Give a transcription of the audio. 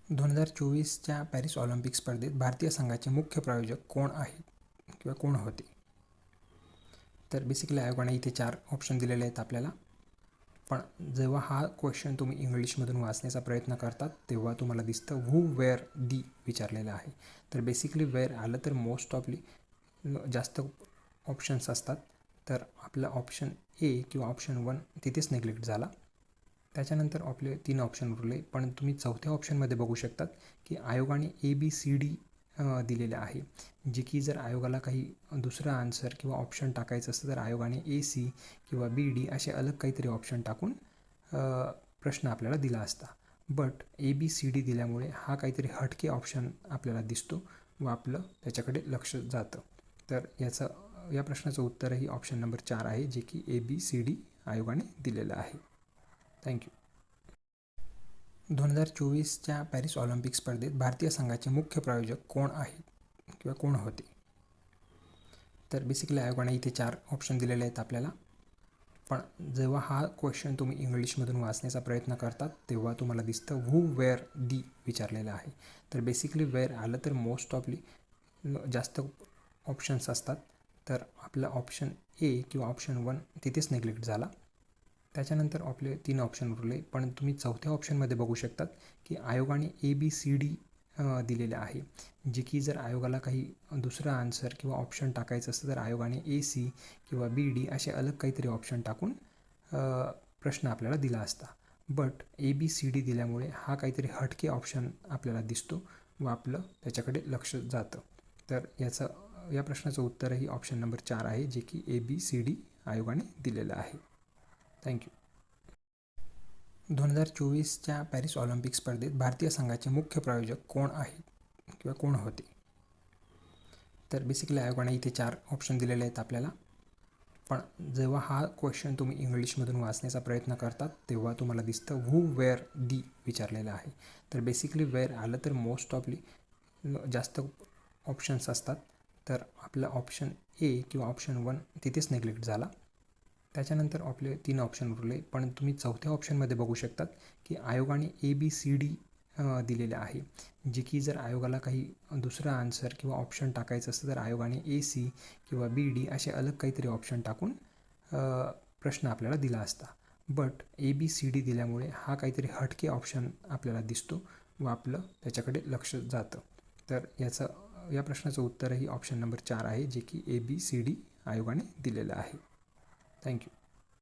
2024च्या Paris Olympic स्पर्धेत भारतीय संघाचे मुख्य प्रायोजक कोण आहे किंवा कोण होते? तर बेसिकली आयोगाने इथे 4 ऑप्शन दिलेले आहेत आपल्याला. पण जेव्हा हा क्वेश्चन तुम्ही इंग्लिशमधून वाचण्याचा प्रयत्न करतात तेव्हा तुम्हाला दिसतं हू वेअर दी विचारलेलं आहे. तर बेसिकली वेअर आलं तर मोस्ट ऑफली जास्त ऑप्शन्स असतात. तर आपलं ऑप्शन ए किंवा ऑप्शन 1 तिथेच निग्लेक्ट झाला. त्याच्यानंतर आपले 3 ऑप्शन उरले. पण तुम्ही चौथ्या ऑप्शनमध्ये बघू शकतात की आयोगाने ABCD दिलेलं आहे, जे की जर आयोगाला काही दुसरं आन्सर किंवा ऑप्शन टाकायचं असतं तर आयोगाने AC किंवा BD असे अलग काहीतरी ऑप्शन टाकून प्रश्न आपल्याला दिला असता. बट ABCD दिल्यामुळे हा काहीतरी हटके ऑप्शन आपल्याला दिसतो व आपलं त्याच्याकडे लक्ष जातं. तर या प्रश्नाचं उत्तरही ऑप्शन नंबर 4 आहे, जे की ABCD आयोगाने दिलेलं आहे. थँक्यू. 2024च्या पॅरिस ऑलिम्पिक स्पर्धेत भारतीय संघाचे मुख्य प्रायोजक कोण आहे किंवा कोण होते? तर बेसिकली आयोगाने इथे 4 ऑप्शन दिलेले आहेत आपल्याला. पण जेव्हा हा क्वेश्चन तुम्ही इंग्लिशमधून वाचण्याचा प्रयत्न करतात तेव्हा तुम्हाला दिसतं हू वेअर दी विचारलेलं आहे. तर बेसिकली वेअर आलं तर मोस्ट ऑफली जास्त ऑप्शन्स असतात. तर आपलं ऑप्शन ए किंवा ऑप्शन 1 तिथेच निग्लेक्ट झाला. त्याच्यानंतर आपले 3 ऑप्शन उरले. पण तुम्ही चौथ्या ऑप्शनमध्ये बघू शकतात की आयोगाने ABCD दिलेलं आहे, जे की जर आयोगाला काही दुसरं आन्सर किंवा ऑप्शन टाकायचं असतं तर आयोगाने AC किंवा BD असे अलग काहीतरी ऑप्शन टाकून प्रश्न आपल्याला दिला असता. बट ABCD दिल्यामुळे हा काहीतरी हटके ऑप्शन आपल्याला दिसतो व आपलं त्याच्याकडे लक्ष जातं. तर या प्रश्नाचं उत्तरही ऑप्शन नंबर 4 आहे, जे की ABCD आयोगाने दिलेलं आहे. थँक्यू. 2024च्या पॅरिस ऑलिम्पिक स्पर्धेत भारतीय संघाचे मुख्य प्रायोजक कोण आहे किंवा कोण होते? तर बेसिकली आयोगाने इथे 4 ऑप्शन दिलेले आहेत आपल्याला. पण जेव्हा हा क्वेश्चन तुम्ही इंग्लिशमधून वाचण्याचा प्रयत्न करतात तेव्हा तुम्हाला दिसतं हू वेअर दी विचारलेलं आहे. तर बेसिकली वेअर आलं तर मोस्ट ऑफली जास्त ऑप्शन्स असतात. तर आपलं ऑप्शन ए किंवा ऑप्शन 1 तिथेच निग्लेक्ट झाला. त्याच्यानंतर आपले 3 ऑप्शन उरले. पण तुम्ही चौथ्या ऑप्शनमध्ये बघू शकतात की आयोगाने ABCD दिलेलं आहे, जे की जर आयोगाला काही दुसरं आन्सर किंवा ऑप्शन टाकायचं असतं तर आयोगाने AC किंवा BD असे अलग काहीतरी ऑप्शन टाकून प्रश्न आपल्याला दिला असता. बट ABCD दिल्यामुळे हा काहीतरी हटके ऑप्शन आपल्याला दिसतो व आपलं त्याच्याकडे लक्ष जातं. तर या प्रश्नाचं उत्तरही ऑप्शन नंबर 4 आहे, जे की ABCD आयोगाने दिलेलं आहे. थँक्यू.